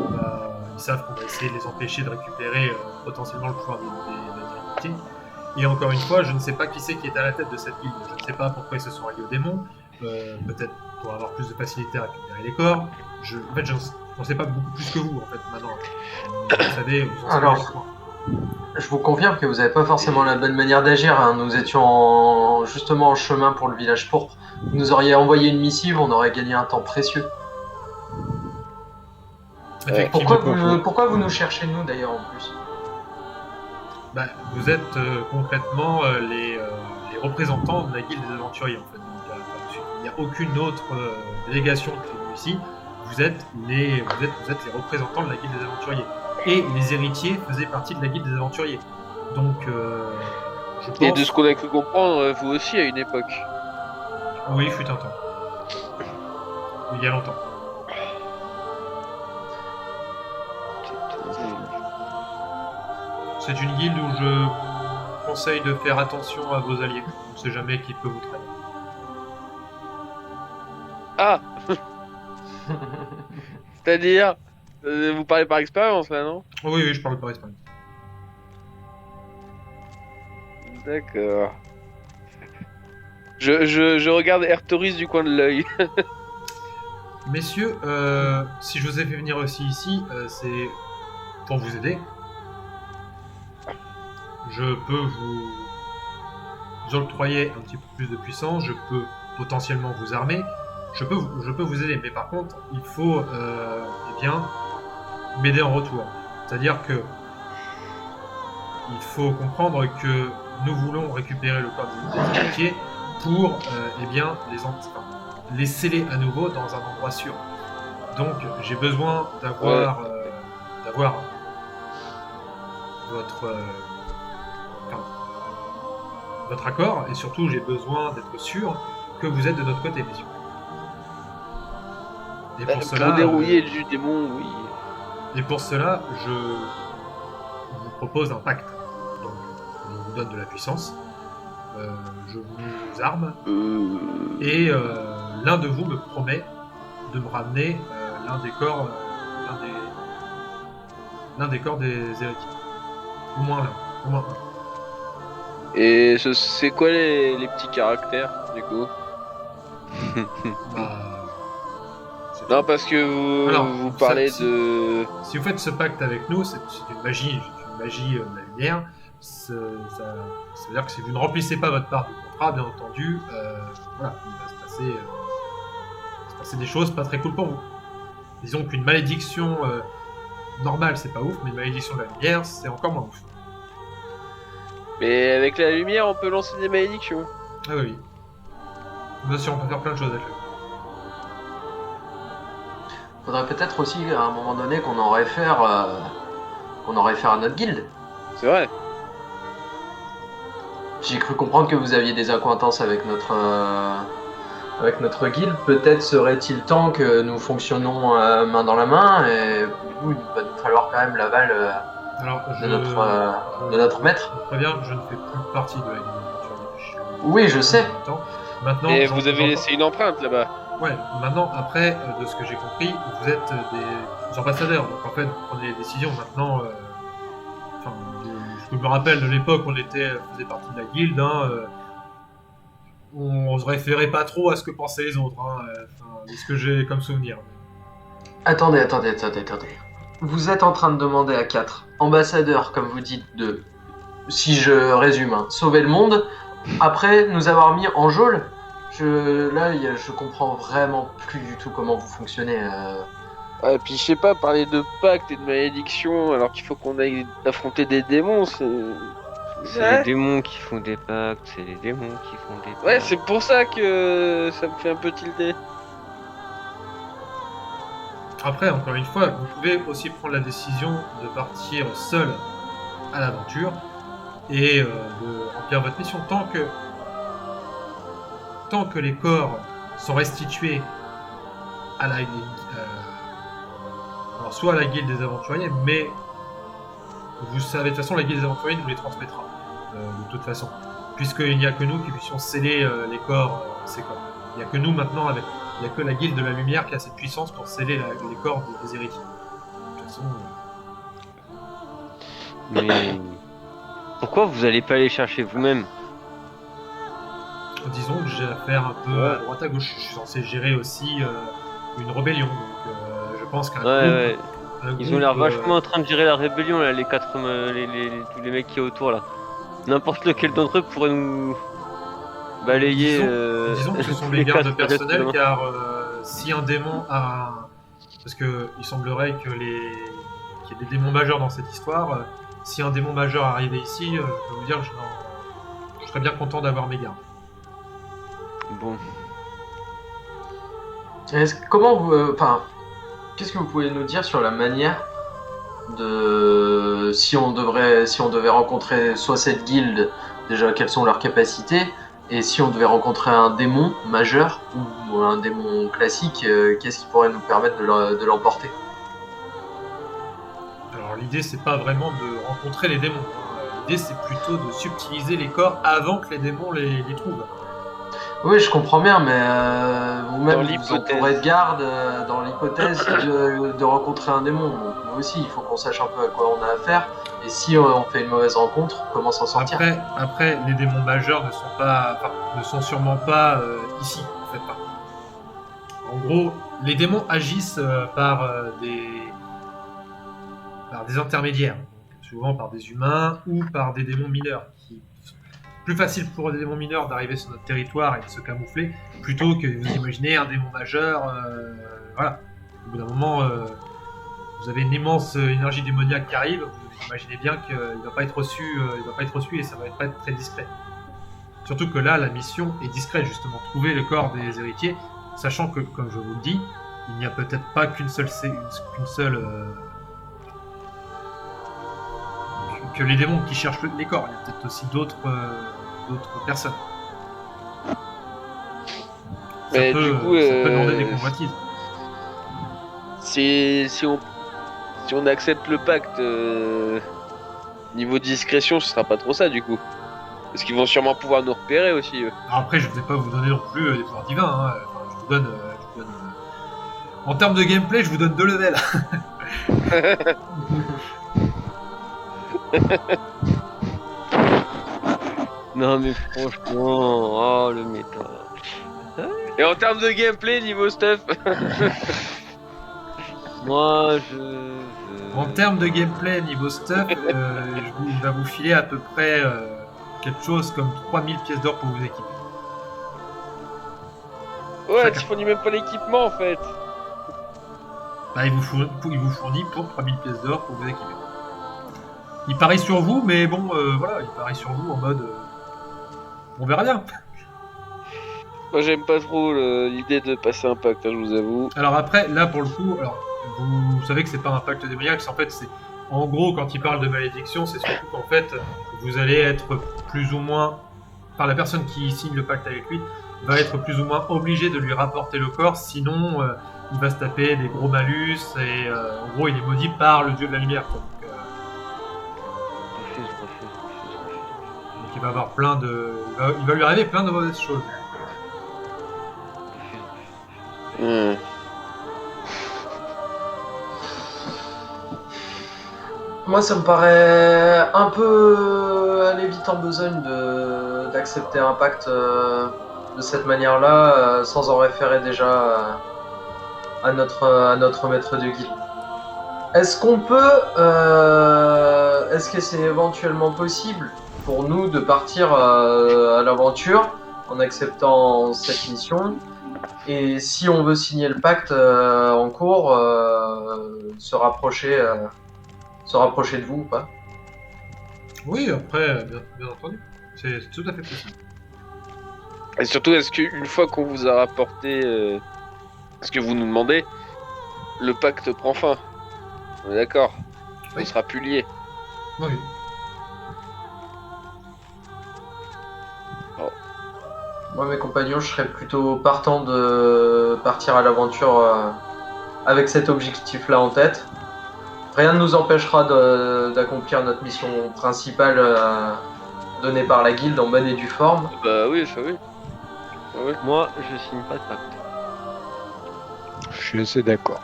ils savent qu'on va essayer de les empêcher de récupérer potentiellement le pouvoir de la divinité. Et encore une fois, je ne sais pas qui c'est qui est à la tête de cette guilde. Je ne sais pas pourquoi ils se sont ralliés aux démons. Peut-être pour avoir plus de facilité à récupérer les corps. En fait, j'en sais pas beaucoup plus que vous, en fait, maintenant. Vous savez, vous en savez Alors, le point. je vous confirme que vous n'avez pas forcément la bonne manière d'agir. Hein. Nous étions justement en chemin pour le village pourpre. Vous nous auriez envoyé une missive, on aurait gagné un temps précieux. Effectivement. Pourquoi vous nous cherchez, nous, d'ailleurs, en plus? Bah, vous êtes concrètement les représentants de la guilde des aventuriers, en fait. Donc, il n'y a aucune autre délégation qui est venue ici. Vous êtes les représentants de la guilde des aventuriers. Et les héritiers faisaient partie de la guilde des aventuriers. Donc, je pense... Et de ce qu'on a cru comprendre, vous aussi à une époque. Oui, fut un temps. Il y a longtemps. C'est une guilde où je vous conseille de faire attention à vos alliés. On ne sait jamais qui peut vous trahir. Ah. C'est-à-dire, vous parlez par expérience là, non? Oui, je parle par expérience. D'accord. Je regarde Ertoris du coin de l'œil. Messieurs, si je vous ai fait venir aussi ici, c'est pour vous aider. Je peux vous octroyer un petit peu plus de puissance, je peux potentiellement vous armer, je peux vous aider, mais par contre, il faut eh bien m'aider en retour. C'est-à-dire que il faut comprendre que nous voulons récupérer le corps des héritiers pour eh bien les sceller à nouveau dans un endroit sûr. Donc j'ai besoin d'avoir votre accord, et surtout j'ai besoin d'être sûr que vous êtes de notre côté, messieurs. Et pour cela, dérouiller le jus démon, oui. et pour cela, je vous propose un pacte. Donc, je vous donne de la puissance, je vous arme, et l'un de vous me promet de me ramener l'un des corps des héritiers. Au moins l'un. Au moins un. Et c'est quoi les petits caractères, du coup? C'est Non, tout. parce que vous parlez de... Si vous faites ce pacte avec nous, c'est une magie de la lumière. Ça veut dire que si vous ne remplissez pas votre part du contrat, bien entendu, voilà, il va se passer des choses pas très cool pour vous. Disons qu'une malédiction normale, c'est pas ouf, mais une malédiction de la lumière, c'est encore moins ouf. Mais avec la lumière, on peut lancer des malédictions. Ah oui. Bien sûr, on peut faire plein de choses avec lui. Faudrait peut-être aussi à un moment donné qu'on en réfère à notre guilde. C'est vrai. J'ai cru comprendre que vous aviez des accointances avec notre guilde. Peut-être serait-il temps que nous fonctionnons main dans la main, et du coup il va nous falloir quand même l'aval Alors, de notre maître. Je préviens que je ne fais plus partie de la guilde. Oui, je sais. Maintenant, Et vous avez laissé une empreinte là-bas. Ouais, maintenant, après, de ce que j'ai compris, vous êtes des ambassadeurs. Donc en fait, vous prenez les décisions. Maintenant, je me rappelle de l'époque où on faisait partie de la guilde, on se référait pas trop à ce que pensaient les autres, c'est ce que j'ai comme souvenir. Attendez. Vous êtes en train de demander à 4 ambassadeurs, comme vous dites, de, si je résume, sauver le monde, après nous avoir mis en geôle. Je comprends vraiment plus du tout comment vous fonctionnez. Et puis je sais pas, parler de pacte et de malédiction alors qu'il faut qu'on aille affronter des démons, c'est... C'est les démons qui font des pactes, c'est les démons qui font des pactes. Ouais, c'est pour ça que ça me fait un peu tilter. Après, encore une fois, vous pouvez aussi prendre la décision de partir seul à l'aventure et de remplir votre mission tant que les corps sont restitués à la alors soit à la guilde des aventuriers, mais vous savez, de toute façon la guilde des aventuriers nous les transmettra de toute façon, puisqu'il n'y a que nous qui puissions sceller les corps, ces corps. Il n'y a que nous maintenant, il n'y a que la guilde de la lumière qui a cette puissance pour sceller les corps des héritiers. De toute façon, Mais pourquoi vous allez pas les chercher vous-même? disons que j'ai affaire un peu à droite à gauche. Je suis censé gérer aussi une rébellion, donc je pense qu'un Ouais. un Ils ont l'air groupe, vachement en train de gérer la rébellion là, tous les mecs qui est autour là. N'importe lequel d'entre eux pourrait nous balayer. disons que ce sont les les gardes quatre personnels, directement. car si un démon a... Parce que il semblerait qu'il y ait des démons majeurs dans cette histoire. Si un démon majeur arrivait ici, je peux vous dire que je serais bien content d'avoir mes gardes. Bon. Comment vous, qu'est-ce que vous pouvez nous dire sur la manière de, si on devait rencontrer soit cette guilde, déjà quelles sont leurs capacités, et si on devait rencontrer un démon majeur ou un démon classique, qu'est-ce qui pourrait nous permettre de l'emporter? Alors l'idée c'est pas vraiment de rencontrer les démons. L'idée c'est plutôt de subtiliser les corps avant que les démons les trouvent. Oui, je comprends bien, mais vous-même, Dans vous l'hypothèse. entourez de garde dans l'hypothèse de rencontrer un démon. Donc, nous aussi, il faut qu'on sache un peu à quoi on a affaire. Et si on fait une mauvaise rencontre, comment s'en sortir? Après, les démons majeurs ne sont sûrement pas ici, en fait. En gros, les démons agissent par des intermédiaires, donc souvent par des humains ou par des démons mineurs plus facile pour des démons mineurs d'arriver sur notre territoire et de se camoufler plutôt que vous imaginez un démon majeur. Voilà. Au bout d'un moment, vous avez une immense énergie démoniaque qui arrive. Vous imaginez bien qu'il ne va pas être reçu, et ça va pas être très discret. Surtout que là, la mission est discrète justement, trouver le corps des héritiers, sachant que, comme je vous le dis, il n'y a peut-être pas qu'une seule que les démons qui cherchent les corps. Il y a peut-être aussi d'autres personnes. Mais ça du coup, peut demander des convoitises. si on accepte le pacte, niveau discrétion, ce sera pas trop ça du coup. Parce qu'ils vont sûrement pouvoir nous repérer aussi. Eux. Alors après, je ne vais pas vous donner non plus des pouvoirs divins. Hein. Enfin, je vous donne. En termes de gameplay, je vous donne 2 levels. Non mais franchement, oh le méta. Et en termes de gameplay, niveau stuff, Moi En termes de gameplay, niveau stuff, il va vous filer à peu près quelque chose comme 3000 pièces d'or pour vous équiper. ouais, Chacun. tu fournis même pas l'équipement en fait. Bah, il vous fournit pour 3000 pièces d'or pour vous équiper. Il parie sur vous, mais bon, voilà, il parie sur vous en mode. On verra bien. Moi j'aime pas trop l'idée de passer un pacte, hein, je vous avoue. Alors après, là pour le coup, alors, vous savez que c'est pas un pacte démoniaque, en fait, c'est. En gros, quand il parle de malédiction, c'est surtout qu'en fait, vous allez être plus ou moins. Enfin, la personne qui signe le pacte avec lui va être plus ou moins obligée de lui rapporter le corps, sinon il va se taper des gros malus et en gros, il est maudit par le dieu de la lumière. Quoi. Donc il va avoir plein de. Il va lui arriver plein de mauvaises choses. Moi, ça me paraît un peu aller vite en besogne d'accepter un pacte de cette manière-là, sans en référer déjà à notre maître de guilde. Est-ce qu'on peut, est-ce que c'est éventuellement possible pour nous de partir à l'aventure en acceptant cette mission? Et si on veut signer le pacte en cours, se rapprocher de vous ou pas? Oui, après, bien entendu. C'est tout à fait possible. Et surtout, est-ce qu'une fois qu'on vous a rapporté ce que vous nous demandez, le pacte prend fin? On est d'accord? Oui. On sera plus liés. Oui. Moi, mes compagnons, je serais plutôt partant de partir à l'aventure avec cet objectif-là en tête. Rien ne nous empêchera d'accomplir notre mission principale donnée par la guilde en bonne et due forme. Bah oui, ça oui. Ah ouais. Moi je signe pas de pacte. Je suis assez d'accord.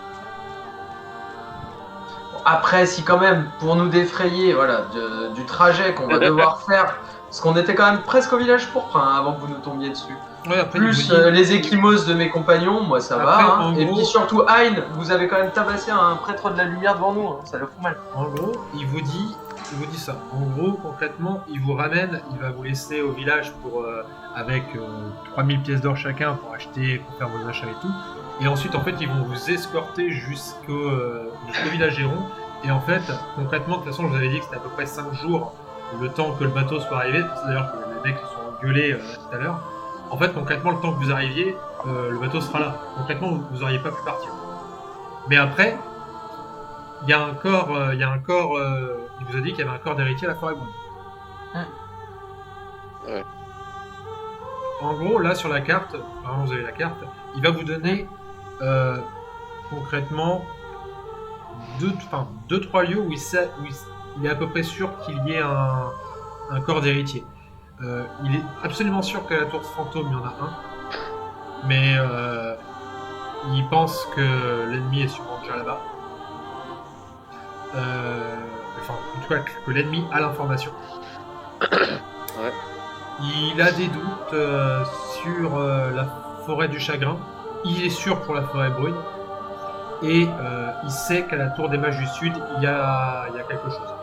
Après, si quand même, pour nous défrayer voilà, du trajet qu'on va devoir faire, parce qu'on était quand même presque au village pourpre hein, avant que vous nous tombiez dessus. Ouais, après, Plus il vous dit- les échymoses de mes compagnons, moi ça Après, va. en Hein. Et gros- puis surtout, Hein, vous avez quand même tabassé un prêtre de la lumière devant nous, hein. Ça le fout mal. En gros, il vous dit ça. En gros, concrètement, il vous ramène, il va vous laisser au village avec 3000 pièces d'or chacun pour faire vos achats et tout. Et ensuite, en fait, ils vont vous escorter jusqu'au village Héron. Et en fait, concrètement, de toute façon, je vous avais dit que c'était à peu près 5 jours le temps que le bateau soit arrivé. C'est d'ailleurs que les mecs se sont engueulés tout à l'heure. En fait, concrètement, le temps que vous arriviez, le bateau sera là. Concrètement, vous n'auriez pas pu partir. Mais après, il y a un corps, il vous a dit qu'il y avait un corps d'héritier à la forêt brune. Ouais. En gros, là sur la carte, vraiment vous avez la carte, il va vous donner concrètement 2-3 lieux où il est à peu près sûr qu'il y ait un corps d'héritier. Il est absolument sûr qu'à la tour fantôme il y en a un, mais il pense que l'ennemi est sûrement déjà là-bas. En tout cas que l'ennemi a l'information. Ouais. Il a des doutes sur la forêt du chagrin. Il est sûr pour la forêt brune. Et il sait qu'à la tour des mages du sud, il y a quelque chose.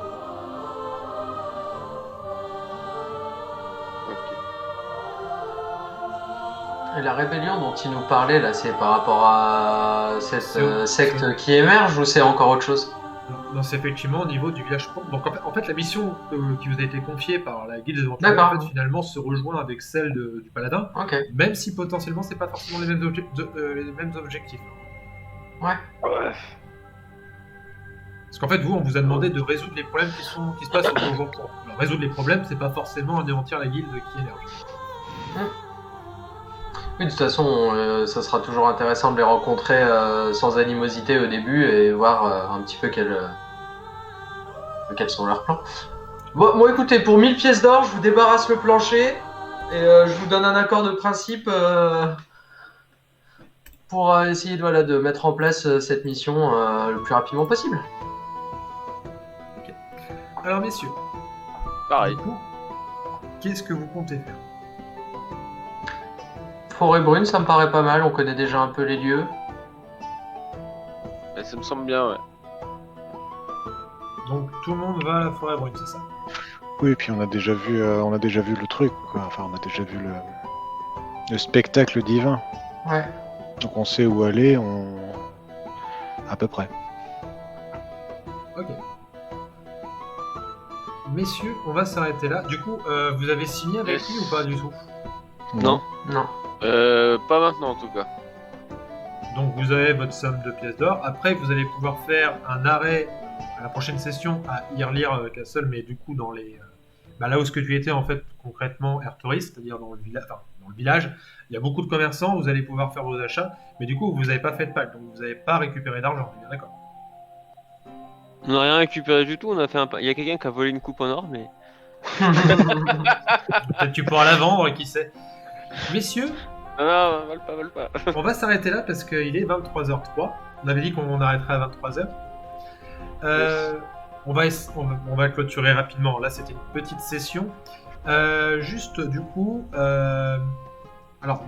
Et la rébellion dont il nous parlait, là, c'est par rapport à cette C'est- secte qui émerge ou c'est encore autre chose? Non, c'est effectivement au niveau du village propre. Donc en fait, la mission qui vous a été confiée par la guilde des aventuriers, D'accord. en fait, finalement, se rejoint avec celle du paladin, Ok. même si potentiellement c'est pas forcément les mêmes, les mêmes objectifs. Ouais. Ouais. Parce qu'en fait, vous, on vous a demandé de résoudre les problèmes qui se passent au donjon propre. Alors, résoudre les problèmes, c'est pas forcément anéantir la guilde qui émerge. Oui, de toute façon, ça sera toujours intéressant de les rencontrer sans animosité au début et voir un petit peu quels sont leurs plans. Bon, écoutez, pour 1000 pièces d'or, je vous débarrasse le plancher et je vous donne un accord de principe pour essayer de mettre en place cette mission le plus rapidement possible. Alors, messieurs, Pareil. du coup, qu'est-ce que vous comptez faire? Forêt brune, ça me paraît pas mal, on connaît déjà un peu les lieux. Ouais, ça me semble bien, ouais. Donc, tout le monde va à la forêt brune, c'est ça? Oui, et puis on a déjà vu le truc, quoi. Enfin, on a déjà vu le spectacle divin. Ouais. Donc on sait où aller, à peu près. Ok. Messieurs, on va s'arrêter là. Du coup, vous avez signé avec lui ou pas du tout? Non. Non. Pas maintenant en tout cas. Donc vous avez votre somme de pièces d'or. Après, vous allez pouvoir faire un arrêt à la prochaine session à Irlir Castle, mais du coup dans les là où ce que tu étais en fait concrètement Ertoris, c'est-à-dire dans le village, il y a beaucoup de commerçants. Vous allez pouvoir faire vos achats, mais du coup vous n'avez pas fait de pacte, donc vous n'avez pas récupéré d'argent. On est bien d'accord? On n'a rien récupéré du tout, on a fait il y a quelqu'un qui a volé une coupe en or, mais... Peut-être tu pourras la vendre, qui sait. Messieurs, Non, vole pas. on va s'arrêter là parce qu'il est 23h03. On avait dit qu'on arrêterait à 23h. On va clôturer rapidement. Là, c'était une petite session. Juste, du coup, alors,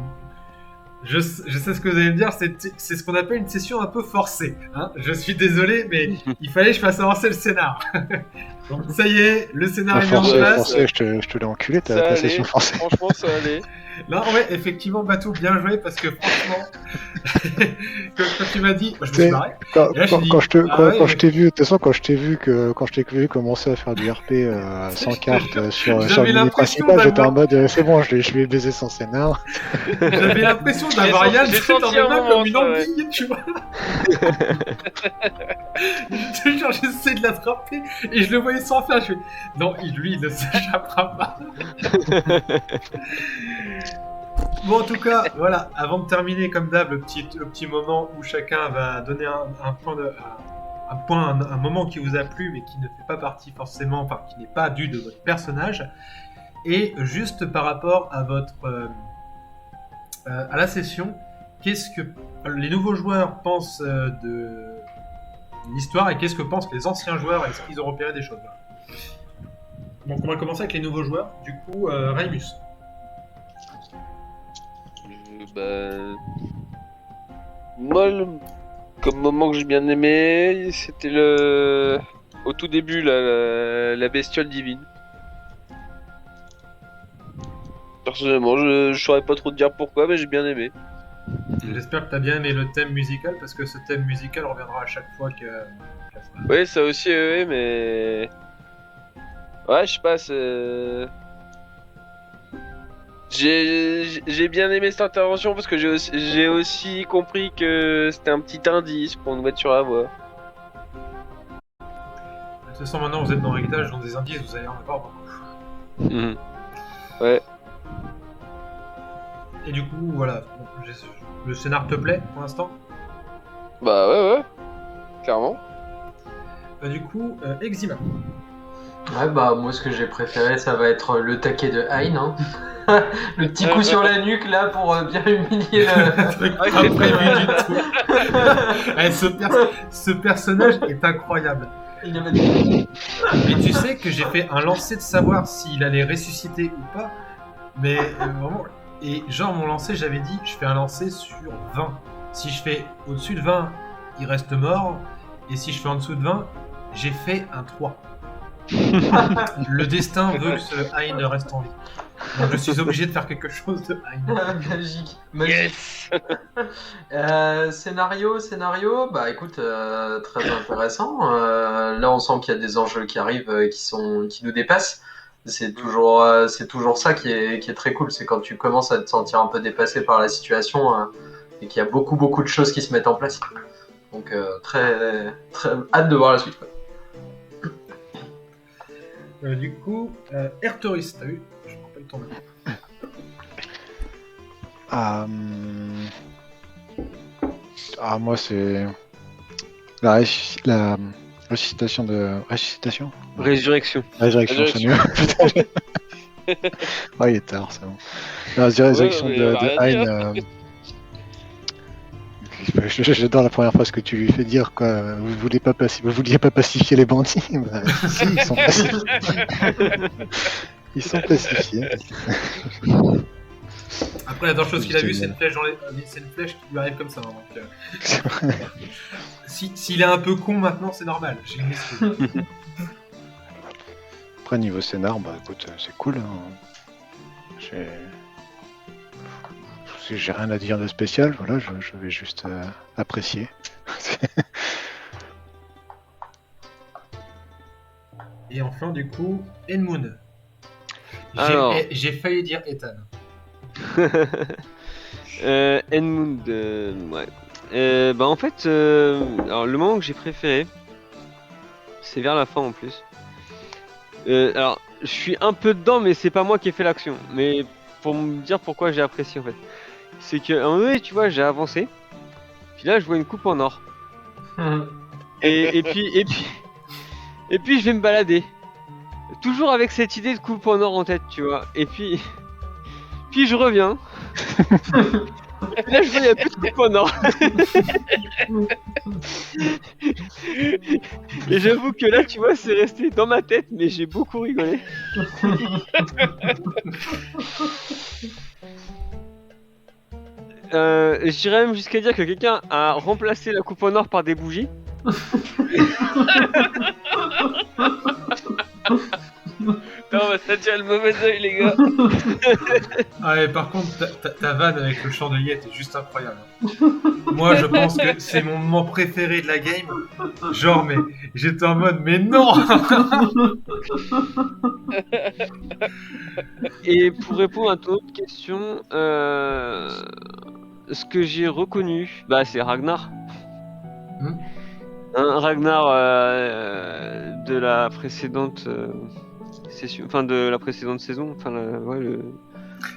je sais ce que vous allez me dire. C'est ce qu'on appelle une session un peu forcée. Hein. Je suis désolé, mais il fallait que je fasse avancer le scénar. Donc, ça y est, le scénar est mis en place. Français, je te l'ai enculé, Ça ta allait, session française. Franchement, ça allait. Là, ouais, effectivement, Batou, bien joué parce que franchement, quand tu m'as dit, moi, je me suis marré. Quand Et là, je me dis, quand je ouais. t'ai vu, de toute façon, quand je t'ai vu commencer à faire du RP sans carte sur le J'avais mini l'impression principal, j'étais en d'avoir- mode c'est bon, je vais baiser son scénar. J'avais l'impression d'avoir J'ai Yann senti fait dans un mes mains moment, comme une ça, ouais. anguille, tu vois. Genre, j'essaie de l'attraper et je le voyais sans faire. Je fais, non, lui, il ne s'échappera pas. Bon, en tout cas, voilà, avant de terminer, comme d'hab, le petit moment où chacun va donner un moment qui vous a plu, mais qui ne fait pas partie forcément, enfin, qui n'est pas dû de votre personnage. Et juste par rapport à votre à la session, qu'est-ce que les nouveaux joueurs pensent de l'histoire et qu'est-ce que pensent les anciens joueurs? Est-ce qu'ils ont repéré des choses? Voilà. Donc on va commencer avec les nouveaux joueurs. Du coup, Raimus. Moi, comme moment que j'ai bien aimé, c'était au tout début, la bestiole divine. Personnellement, je saurais pas trop te dire pourquoi, mais j'ai bien aimé. J'espère que tu as bien aimé le thème musical parce que ce thème musical reviendra à chaque fois que. Oui, ça aussi, oui, mais. Ouais, je sais pas, c'est. J'ai bien aimé cette intervention parce que j'ai aussi compris que c'était un petit indice pour nous mettre sur la voie. De toute façon, maintenant vous êtes dans l'héritage, dans des indices, vous allez en avoir beaucoup. Mhm. Ouais. Et du coup, voilà. Le scénar te plaît pour l'instant? Bah ouais, clairement. Du coup, Eczima. Ouais, bah moi ce que j'ai préféré ça va être le taquet de Hein. Hein. Le petit coup sur la nuque là pour bien humilier le... Truc pas prévu du tout. Eh, ce personnage est incroyable. Il avait dit- Mais tu sais que j'ai fait un lancer de savoir s'il allait ressusciter ou pas. Mais vraiment. Et genre, mon lancer, j'avais dit, je fais un lancer sur 20. Si je fais au-dessus de 20, il reste mort. Et si je fais en dessous de 20, j'ai fait un 3. Le destin veut que ce Hein reste en vie. Donc je suis obligé de faire quelque chose de Hein. Magique. Yes. Scénario, bah écoute, très intéressant. Là, on sent qu'il y a des enjeux qui arrivent, qui nous dépassent. C'est toujours ça qui est très cool. C'est quand tu commences à te sentir un peu dépassé par la situation et qu'il y a beaucoup de choses qui se mettent en place. Donc très hâte de voir la suite. Quoi. Du coup, Airtoris, t'as vu? Je me rappelle ton nom. Moi, c'est la ressuscitation de... Ressuscitation Résurrection. Résurrection, c'est mieux. Putain. Oh, il est tard, c'est bon. La résurrection Ouais, de rien dit, Hein. J'adore la première phrase que tu lui fais dire, quoi. Vous vouliez pas pacifier les bandits? Bah, si, ils sont pacifiés. Ils sont pacifiés. Après, la dernière chose qu'il a vue, c'est une flèche qui lui arrive comme ça. Donc, s'il est un peu con maintenant, c'est normal. J'ai une excuse. Après, niveau scénar, bah écoute, c'est cool. Hein. J'ai rien à dire de spécial, voilà, je vais juste apprécier. Et enfin, du coup, Edmund. Alors. J'ai failli dire Ethan. Edmund, ouais. Bah en fait, alors le moment que j'ai préféré, c'est vers la fin en plus. Alors, je suis un peu dedans, mais c'est pas moi qui ai fait l'action. Mais pour me dire pourquoi j'ai apprécié en fait. C'est qu'à un moment donné, tu vois, j'ai avancé. Puis là, je vois une coupe en or. Et puis, je vais me balader. Toujours avec cette idée de coupe en or en tête, tu vois. Et puis je reviens. Et là, je vois, il n'y a plus de coupe en or. Et j'avoue que là, tu vois, c'est resté dans ma tête, mais j'ai beaucoup rigolé. Je dirais même jusqu'à dire que quelqu'un a remplacé la coupe en or par des bougies. Non, bah, ça tient le mauvais oeil, les gars. Ah, et par contre, ta vanne avec le chant de Yet est juste incroyable. Moi, je pense que c'est mon moment préféré de la game. Genre, mais j'étais en mode, mais non. Et pour répondre à ton autre question, ce que j'ai reconnu, bah c'est Ragnar. Ragnar de la précédente session, enfin de la précédente saison, enfin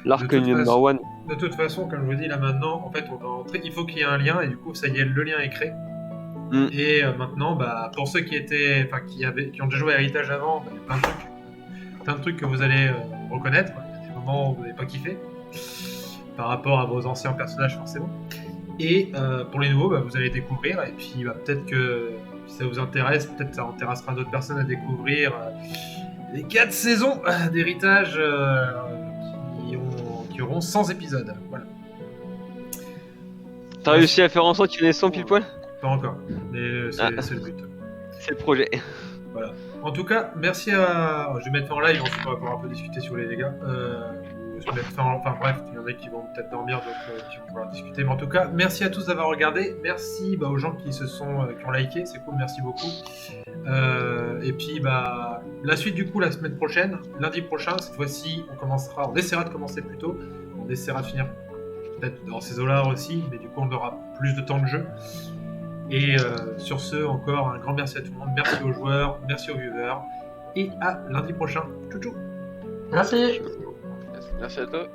l'arc numéro 1. De toute façon, comme je vous dis là maintenant, en fait, on va entrer. Il faut qu'il y ait un lien et du coup, ça y est, le lien est créé. Et maintenant, bah, pour ceux qui ont déjà joué à Héritage avant, bah, il y a plein de trucs que vous allez reconnaître. Il y a des moments où vous n'avez pas kiffé par rapport à vos anciens personnages forcément. Et pour les nouveaux, bah, vous allez découvrir. Et puis bah, peut-être que si ça vous intéresse, peut-être ça intéressera d'autres personnes à découvrir les 4 saisons d'Héritage qui auront 100 épisodes. Voilà. T'as réussi à faire en sorte qu'il y en ait 100 pile poil? Pas encore, mais c'est le but. C'est le projet. Voilà. En tout cas, merci à... Je vais mettre fin en live, ensuite on va pouvoir un peu discuter sur les dégâts. Je vais mettre fin en... Enfin bref, il y en a qui vont peut-être dormir, d'autres qui vont pouvoir discuter. Mais en tout cas, merci à tous d'avoir regardé. Merci aux gens qui ont liké, c'est cool, merci beaucoup. Et puis bah la suite du coup la semaine prochaine, lundi prochain, cette fois-ci on essaiera de commencer plus tôt. On essaiera de finir peut-être dans ces eaux-là aussi, mais du coup on aura plus de temps de jeu. Et sur ce, encore un grand merci à tout le monde, merci aux joueurs, merci aux viewers, et à lundi prochain. Tchou tchou. Merci. Merci à toi.